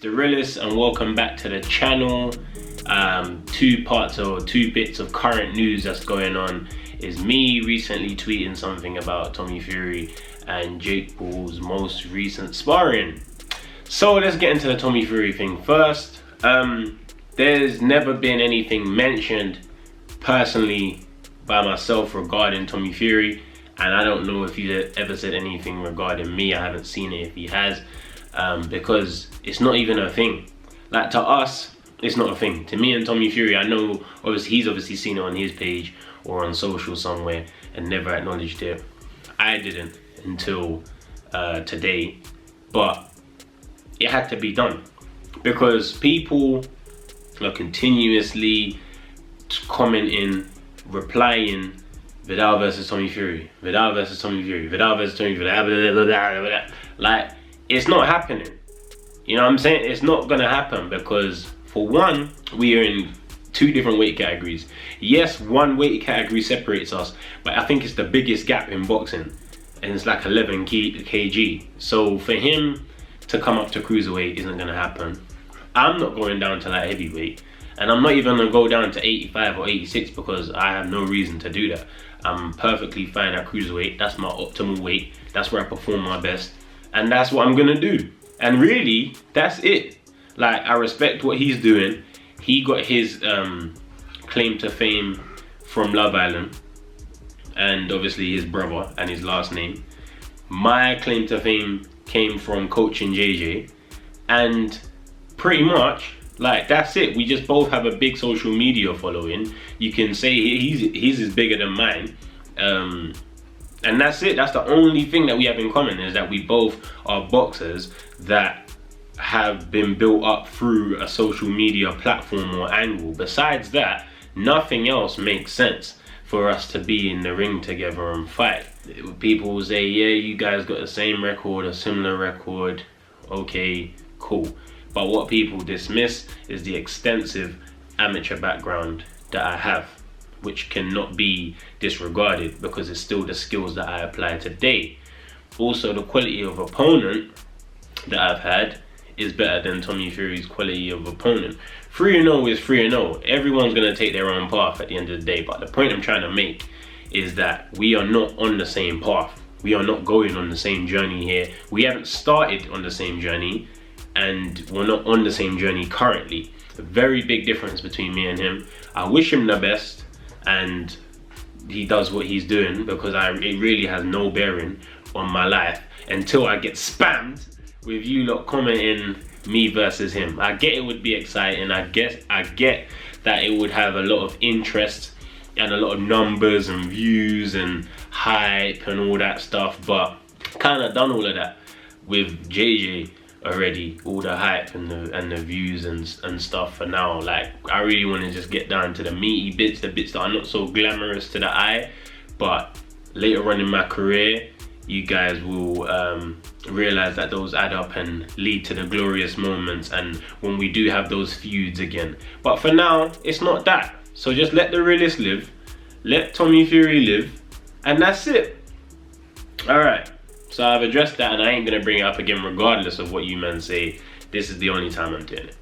the realest, and welcome back to the channel. Two parts or two bits of current news that's going on is me recently tweeting something about Tommy Fury and Jake Paul's most recent sparring. So let's get into the Tommy Fury thing first. There's never been anything mentioned personally by myself regarding Tommy Fury, and I don't know if he's ever said anything regarding me. I haven't seen it if he has, because it's not even a thing. Like, to us, it's not a thing. To me and Tommy Fury, I know he's obviously seen it on his page or on social somewhere and never acknowledged it. I didn't until today, but it had to be done because people are continuously commenting, replying, Viddal versus Tommy Fury, Viddal versus Tommy Fury, Viddal versus Tommy Fury, blah, blah, blah, blah, blah. Like, it's not happening. You know what I'm saying? It's not gonna happen because, for one, we are in two different weight categories. Yes, one weight category separates us, but I think it's the biggest gap in boxing, and it's like 11 kg. So for him to come up to cruiserweight isn't gonna happen. I'm not going down to that heavyweight, and I'm not even gonna go down to 85 or 86 because I have no reason to do that. I'm perfectly fine at cruiserweight. That's my optimal weight. That's where I perform my best, and that's what I'm gonna do. And really, that's it. Like, I respect what he's doing. He got his claim to fame from Love Island, and obviously his brother and his last name. My claim to fame came from coaching JJ, and pretty much, like, that's it. We just both have a big social media following. You can say his is bigger than mine, and that's it. That's the only thing that we have in common, is that we both are boxers that have been built up through a social media platform or angle. Besides that, nothing else makes sense for us to be in the ring together and fight. People will say, yeah, you guys got the same record, a similar record. Okay, cool. But what people dismiss is the extensive amateur background that I have, which cannot be disregarded because it's still the skills that I apply today. Also, the quality of opponent that I've had is better than Tommy Fury's quality of opponent. 3-0 is 3-0. Everyone's gonna take their own path at the end of the day, but the point I'm trying to make is that we are not on the same path. We are not going on the same journey here. We haven't started on the same journey, and we're not on the same journey currently. A very big difference between me and him. I wish him the best, and he does what he's doing, because it really has no bearing on my life until I get spammed with you lot commenting me versus him. I get it would be exciting. I get that it would have a lot of interest and a lot of numbers and views and hype and all that stuff, but kind of done all of that with JJ already, all the hype and the views and stuff for now. Like, I really want to just get down to the meaty bits, the bits that are not so glamorous to the eye, but later on in my career, you guys will realize that those add up and lead to the glorious moments, and when we do have those feuds again. But for now, it's not that. So just let the realist live, let Tommy Fury live, and that's it. Alright, so I've addressed that, and I ain't gonna bring it up again regardless of what you men say. This is the only time I'm doing it.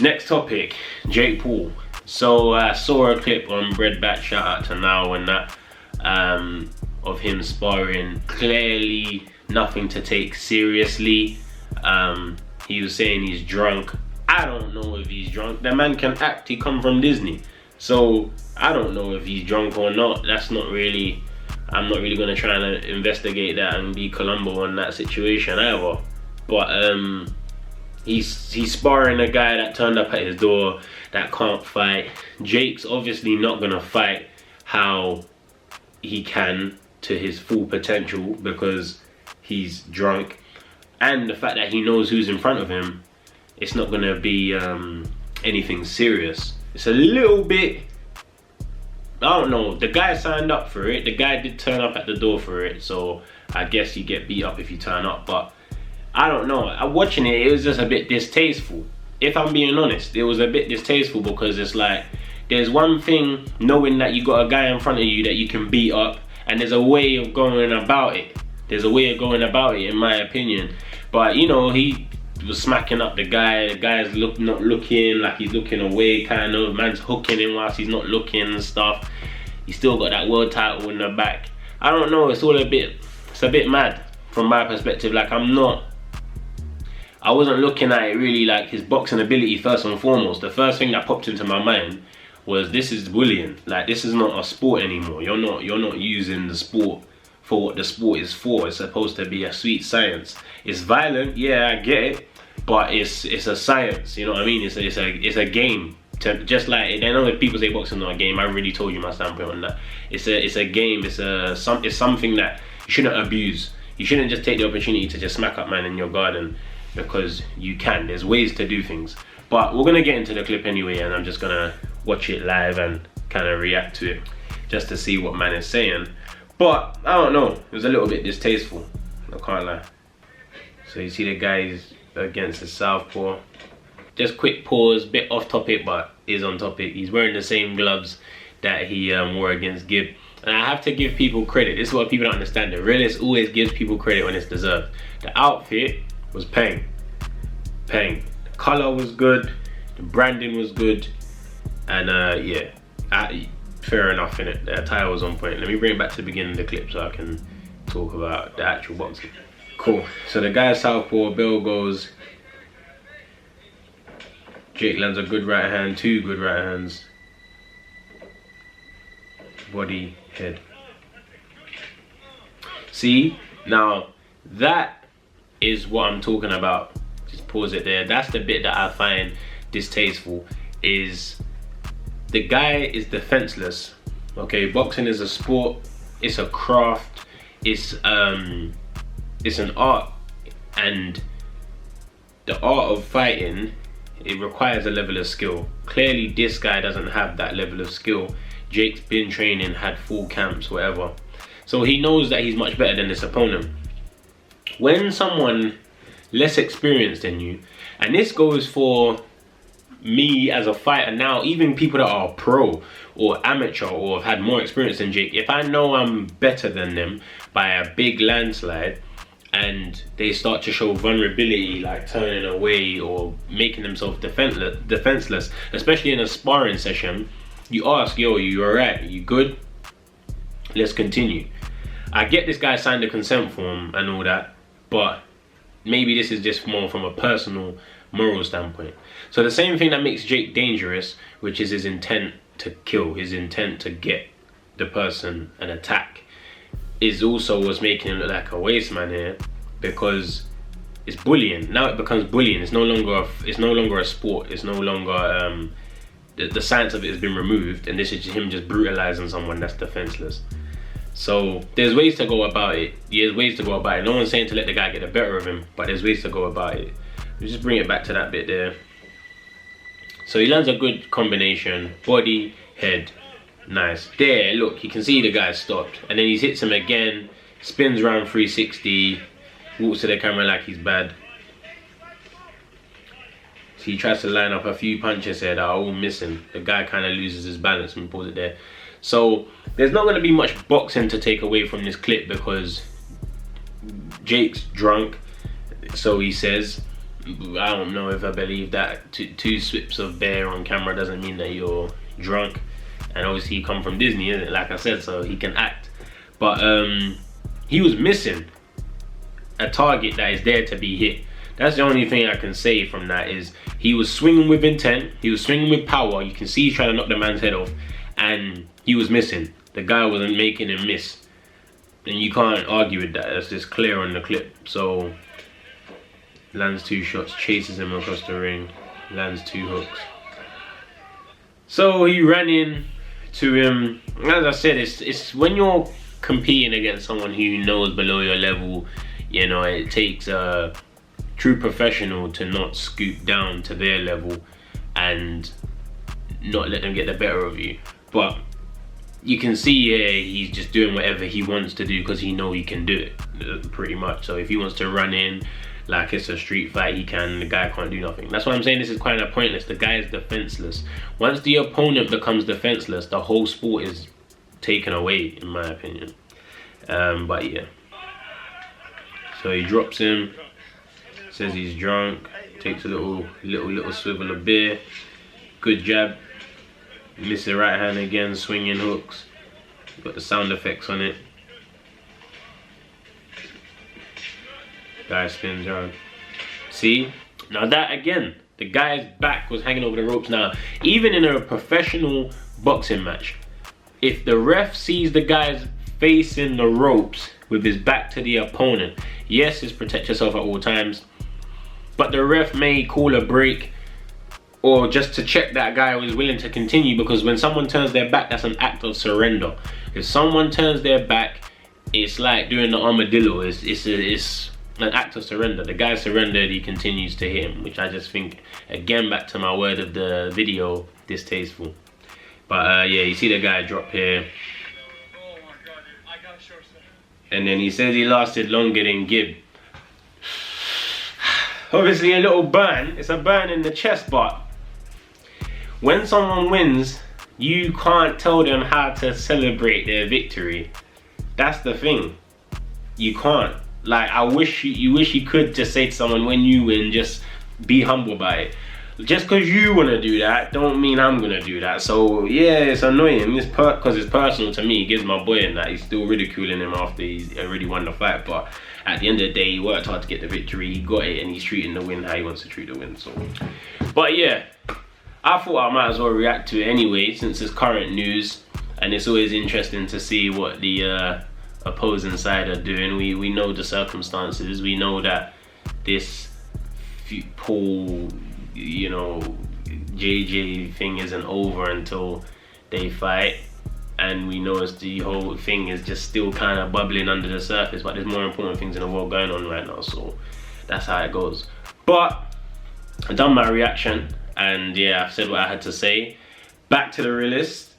Next topic, Jake Paul. So I saw a clip on Breadbat, shout out to Now and that, of him sparring. Clearly nothing to take seriously. He was saying he's drunk. I don't know if he's drunk. The man can act. He come from Disney, so I don't know if he's drunk or not. That's not really, I'm not really gonna try and investigate that and be Columbo on that situation either. But he's sparring a guy that turned up at his door that can't fight. Jake's obviously not gonna fight how he can to his full potential because he's drunk, and the fact that he knows who's in front of him, it's not gonna be anything serious. It's a little bit, I don't know, the guy signed up for it. The guy did turn up at the door for it, so I guess you get beat up if you turn up. But I don't know, watching it, it was just a bit distasteful. If I'm being honest, it was a bit distasteful because it's like, there's one thing knowing that you got a guy in front of you that you can beat up, and there's a way of going about it. There's a way of going about it, in my opinion. But you know, he was smacking up the guy. The guy's not looking, like he's looking away, kind of. Man's hooking him whilst he's not looking and stuff. He's still got that world title in the back. I don't know, it's a bit mad from my perspective. Like, I wasn't looking at it really like his boxing ability first and foremost. The first thing that popped into my mind was, this is bullying. Like, this is not a sport anymore. You're not using the sport for what the sport is for. It's supposed to be a sweet science. It's violent, yeah, I get it, but it's a science. You know what I mean? It's a game. Just like, I know if people say boxing is not a game, I already told you my standpoint on that. It's a game. It's something that you shouldn't abuse. You shouldn't just take the opportunity to just smack up man in your garden because you can. There's ways to do things. But we're gonna get into the clip anyway, and I'm just gonna watch it live and kind of react to it just to see what man is saying. But I don't know, it was a little bit distasteful, I can't lie. So you see the guys against the southpaw. Just quick pause, bit off topic but is on topic. He's wearing the same gloves that he wore against Gibb. And I have to give people credit. This is what people don't understand. The realist always gives people credit when it's deserved. The outfit was paying. The color was good, the branding was good, and yeah, fair enough innit. The attire was on point. Let me bring it back to the beginning of the clip so I can talk about the actual boxing. Cool. So the guy southpaw, bell goes. Jake lands a good right hand, 2 good right hands. Body, head. See, now that is what I'm talking about. Just pause it there. That's the bit that I find distasteful, is the guy is defenseless. Okay, boxing is a sport, it's a craft, it's an art, and the art of fighting, it requires a level of skill. Clearly this guy doesn't have that level of skill. Jake's been training, had full camps, whatever, so he knows that he's much better than this opponent. When someone less experienced than you, and this goes for me as a fighter now, even people that are pro or amateur or have had more experience than Jake, if I know I'm better than them by a big landslide and they start to show vulnerability, like turning away or making themselves defenseless, especially in a sparring session, you ask, yo, you alright, you good? Let's continue. I get this guy signed a consent form and all that, but maybe this is just more from a personal moral standpoint. So the same thing that makes Jake dangerous, which is his intent to kill, his intent to get the person and attack, is also what's making him look like a waste man here, because it's bullying. Now it becomes bullying. It's no longer a sport. It's no longer the science of it has been removed, and this is him just brutalizing someone that's defenseless. So there's ways to go about it. There's ways to go about it. No one's saying to let the guy get the better of him, but there's ways to go about it. We'll just bring it back to that bit there. So he lands a good combination, body, head, nice. There, look, you can see the guy stopped, and then he hits him again, spins around 360, walks to the camera like he's bad. So he tries to line up a few punches here that are all missing. The guy kind of loses his balance and pulls it there. So there's not going to be much boxing to take away from this clip because Jake's drunk, so he says. I don't know if I believe that. Two swips of beer on camera doesn't mean that you're drunk, and obviously he come from Disney, isn't it? Like I said, so he can act. But he was missing a target that is there to be hit. That's the only thing I can say from that, is he was swinging with intent, he was swinging with power. You can see he's trying to knock the man's head off, and he was missing. The guy wasn't making him miss, and you can't argue with that. That's just clear on the clip. So lands 2 shots, chases him across the ring, lands 2 hooks. So he ran in to him. As I said, it's when you're competing against someone who knows below your level, you know, it takes a true professional to not scoop down to their level and not let them get the better of you. But you can see here he's just doing whatever he wants to do because he knows he can do it, pretty much. So if he wants to run in like it's a street fight, he can. The guy can't do nothing. That's why I'm saying this is kind of pointless. The guy is defenseless. Once the opponent becomes defenseless, the whole sport is taken away, in my opinion. But yeah, so he drops him, says he's drunk. Takes a little swivel of beer. Good jab. Miss the right hand again, swinging hooks. Got the sound effects on it. Guy spins around. See? Now that again, the guy's back was hanging over the ropes. Now, even in a professional boxing match, if the ref sees the guy's facing the ropes with his back to the opponent, yes, it's protect yourself at all times, but the ref may call a break or just to check that guy was willing to continue, because when someone turns their back, that's an act of surrender. If someone turns their back, it's like doing the armadillo. It's an act of surrender. The guy surrendered, he continues to hit him, which I just think, again, back to my word of the video, distasteful. But yeah, you see the guy drop here. Oh my god, dude. I got short, sir. And then he says he lasted longer than Gibb. Obviously a little burn, it's a burn in the chest, but when someone wins, you can't tell them how to celebrate their victory. That's the thing. You can't. Like, I wish you wish you could just say to someone, when you win, just be humble by it. Just because you want to do that, don't mean I'm going to do that. So, yeah, it's annoying. It's because it's personal to me. It gives my boy in that. He's still ridiculing him after he's already won the fight. But at the end of the day, he worked hard to get the victory. He got it, and he's treating the win how he wants to treat the win. So, but yeah, I thought I might as well react to it anyway, since it's current news. And it's always interesting to see what the opposing side are doing. We know the circumstances. We know that this Paul, you know, JJ thing isn't over until they fight, and we know the whole thing is just still kind of bubbling under the surface, but there's more important things in the world going on right now, so that's how it goes. But I've done my reaction, and yeah, I've said what I had to say. Back to the realist.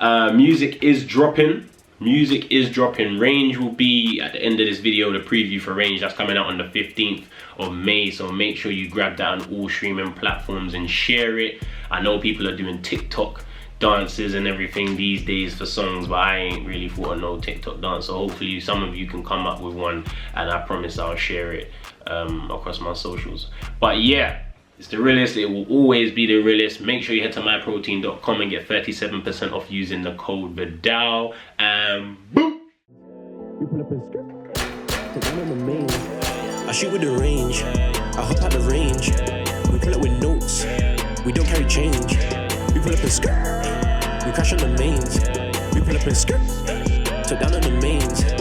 Music is dropping. Range will be at the end of this video, the preview for Range. That's coming out on the 15th of May, so make sure you grab that on all streaming platforms and share it. I know people are doing TikTok dances and everything these days for songs, but I ain't really thought of no TikTok dance, so hopefully some of you can come up with one, and I promise I'll share it across my socials. But yeah, it's the realest. It will always be the realest. Make sure you head to myprotein.com and get 37% off using the code Viddal, and boom! We pull up in skirt, take one on the main. I shoot with the range, I hop out the range. We pull up with notes, we don't carry change. We pull up in skirt, we crash on the mains. We pull up in skirt, take down on the mains.